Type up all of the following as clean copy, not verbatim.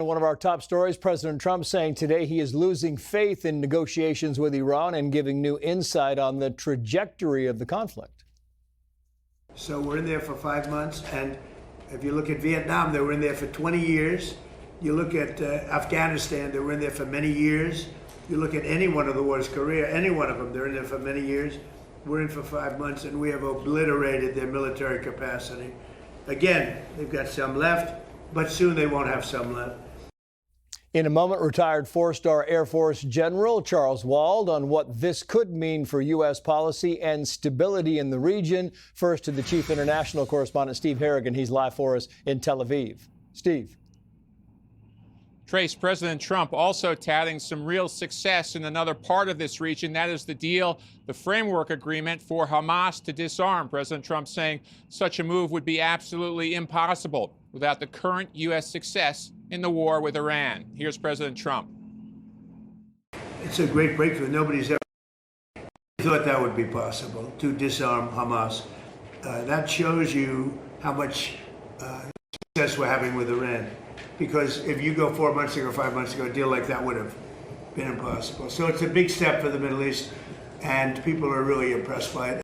One of our top stories, President Trump saying today he is losing faith in negotiations with Iran and giving new insight on the trajectory of the conflict. So we're in there for 5 months, and if you look at Vietnam, they were in there for 20 years. You look at Afghanistan, they were in there for many years. You look at any one of the wars, Korea, any one of them, they're in there for many years. We're in for 5 months, and we have obliterated their military capacity. Again, they've got some left, but soon they won't have some left. In a moment, retired four-star Air Force General Charles Wald on what this could mean for U.S. policy and stability in the region. First to the chief international correspondent, Steve Harrigan. He's live for us in Tel Aviv. Steve. Trace, President Trump also touting some real success in another part of this region. That is the deal, the framework agreement for Hamas to disarm. President Trump saying such a move would be absolutely impossible without the current U.S. success in the war with Iran. Here's President Trump. It's a great breakthrough. Nobody's ever thought that would be possible, to disarm Hamas. That shows you how much success we're having with Iran. Because if you go 4 months ago, 5 months ago, a deal like that would have been impossible. So it's a big step for the Middle East, and people are really impressed by it.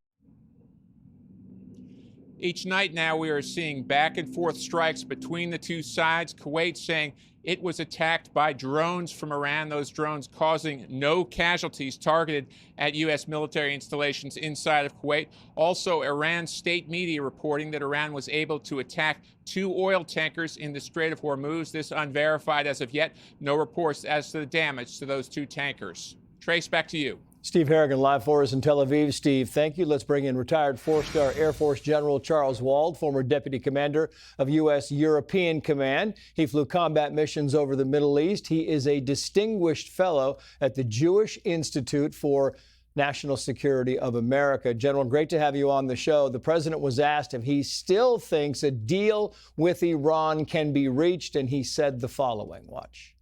Each night now we are seeing back and forth strikes between the two sides. Kuwait saying it was attacked by drones from Iran, those drones causing no casualties targeted at U.S. military installations inside of Kuwait. Also, Iran's state media reporting that Iran was able to attack 2 oil tankers in the Strait of Hormuz. This unverified as of yet. No reports as to the damage to those 2 tankers. Trace, back to you. Steve Harrigan live for us in Tel Aviv. Steve, thank you. Let's bring in retired four-star Air Force General Charles Wald, former deputy commander of U.S. European Command. He flew combat missions over the Middle East. He is a distinguished fellow at the Jewish Institute for National Security of America. General, great to have you on the show. The president was asked if he still thinks a deal with Iran can be reached, and he said the following. Watch.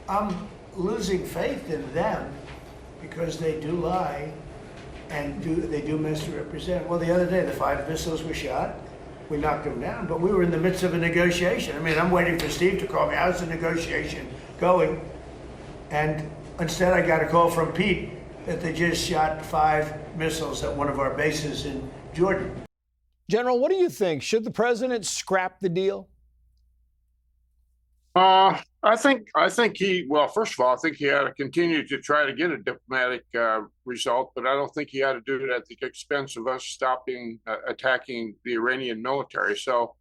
I'm losing faith in them because they do lie and they do misrepresent. Well, the other day, the 5 missiles were shot. We knocked them down, but we were in the midst of a negotiation. I mean, I'm waiting for Steve to call me. How's the negotiation going? And instead, I got a call from Pete that they just shot 5 missiles at one of our bases in Jordan. General, what do you think? Should the president scrap the deal? I think he, well, first of all, I think he had to continue to try to get a diplomatic result, but I don't think he had to do it at the expense of us stopping attacking the Iranian military. So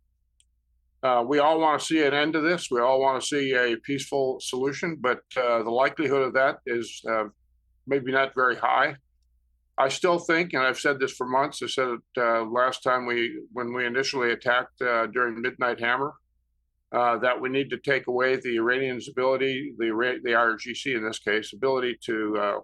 we all want to see an end to this. We all want to see a peaceful solution, but the likelihood of that is maybe not very high. I still think, and I've said this for months, I said it last time when we initially attacked during Midnight Hammer, that we need to take away the Iranians' ability, the IRGC in this case, ability to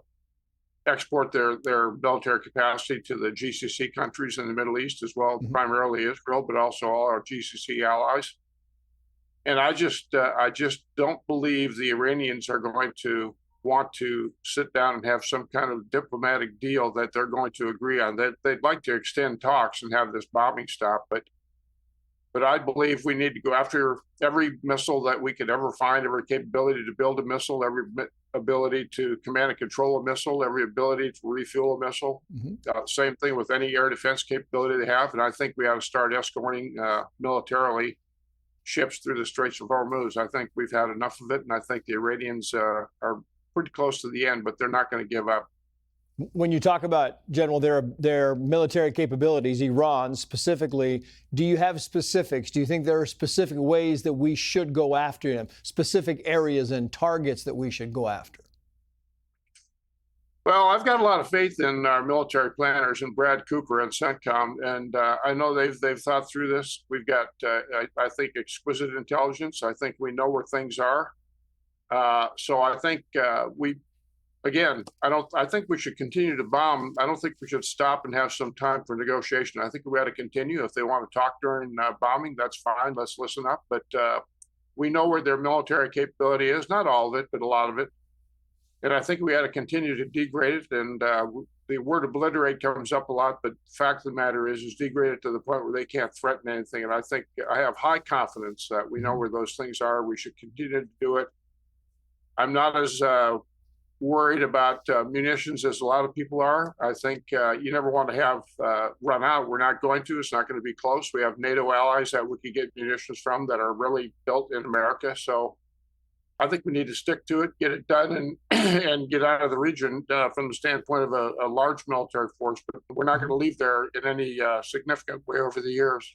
export their military capacity to the GCC countries in the Middle East as well, primarily Israel, but also all our GCC allies. And I just don't believe the Iranians are going to want to sit down and have some kind of diplomatic deal that they're going to agree on. They'd like to extend talks and have this bombing stop, but I believe we need to go after every missile that we could ever find, every capability to build a missile, every ability to command and control a missile, every ability to refuel a missile. Same thing with any air defense capability they have. And I think we ought to start escorting militarily ships through the Straits of Hormuz. I think we've had enough of it. And I think the Iranians are pretty close to the end, but they're not going to give up. When you talk about, General, their military capabilities, Iran specifically, do you have specifics? Do you think there are specific ways that we should go after them, specific areas and targets that we should go after? Well, I've got a lot of faith in our military planners and Brad Cooper and CENTCOM, and I know they've thought through this. We've got, I think, exquisite intelligence. I think we know where things are. So I think I think we should continue to bomb. I don't think we should stop and have some time for negotiation. I think we ought to continue. If they want to talk during bombing, that's fine. Let's listen up. But we know where their military capability is, not all of it, but a lot of it. And I think we ought to continue to degrade it. And the word obliterate comes up a lot, but the fact of the matter is degraded to the point where they can't threaten anything. And I think I have high confidence that we know where those things are. We should continue to do it. I'm not as worried about munitions as a lot of people are. I think you never want to have run out. We're not going to. It's not going to be close. We have NATO allies that we could get munitions from that are really built in America. So I think we need to stick to it, get it done, and and get out of the region from the standpoint of a large military force. But we're not going to leave there in any significant way over the years.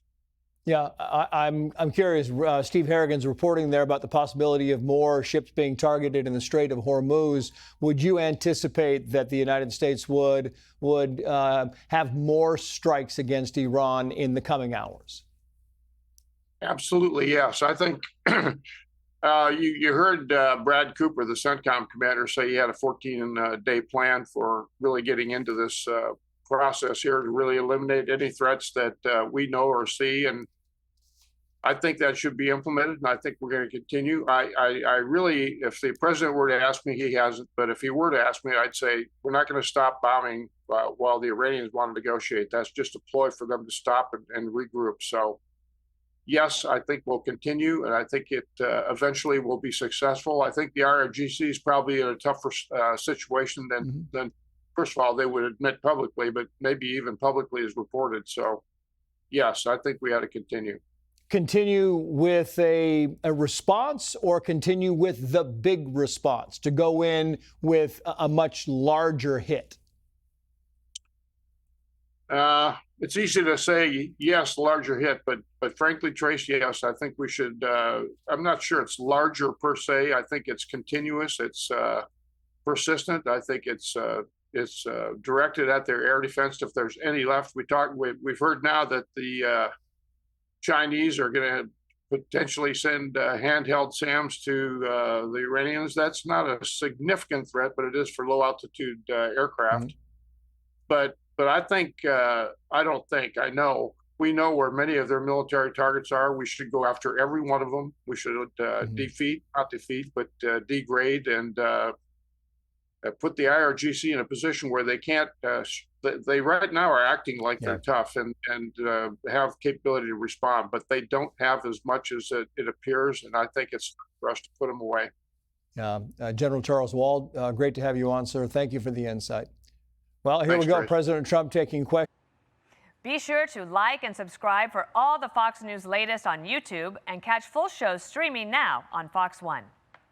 Yeah, I'm curious. Steve Harrigan's reporting there about the possibility of more ships being targeted in the Strait of Hormuz. Would you anticipate that the United States would have more strikes against Iran in the coming hours? Absolutely, yes. I think you heard Brad Cooper, the CENTCOM commander, say he had a 14-day plan for really getting into this process here to really eliminate any threats that we know or see. And I think that should be implemented, and I think we're going to continue. I really, if the president were to ask me, he hasn't, but if he were to ask me, I'd say we're not going to stop bombing while the Iranians want to negotiate. That's just a ploy for them to stop and regroup. So yes, I think we'll continue, and I think it eventually will be successful. I think the IRGC is probably in a tougher situation than, first of all, they would admit publicly, but maybe even publicly is reported. So yes, I think we ought to continue. Continue with a response, or continue with the big response to go in with a much larger hit? It's easy to say yes, larger hit, but frankly, Trace, yes, I think we should. I'm not sure it's larger per se. I think it's continuous. It's persistent. I think it's directed at their air defense if there's any left. We've heard now that the Chinese are going to potentially send handheld SAMs to the Iranians. That's not a significant threat, but it is for low altitude aircraft. But I think, I know, we know where many of their military targets are. We should go after every one of them. We should not defeat, but degrade and put the IRGC in a position where they can't, they right now are acting like they're tough and have capability to respond, but they don't have as much as it appears. And I think it's for us to put them away. General Charles Wald, great to have you on, sir. Thank you for the insight. Well, here we go. President Trump taking questions. Be sure to like and subscribe for all the Fox News latest on YouTube, and catch full shows streaming now on Fox One.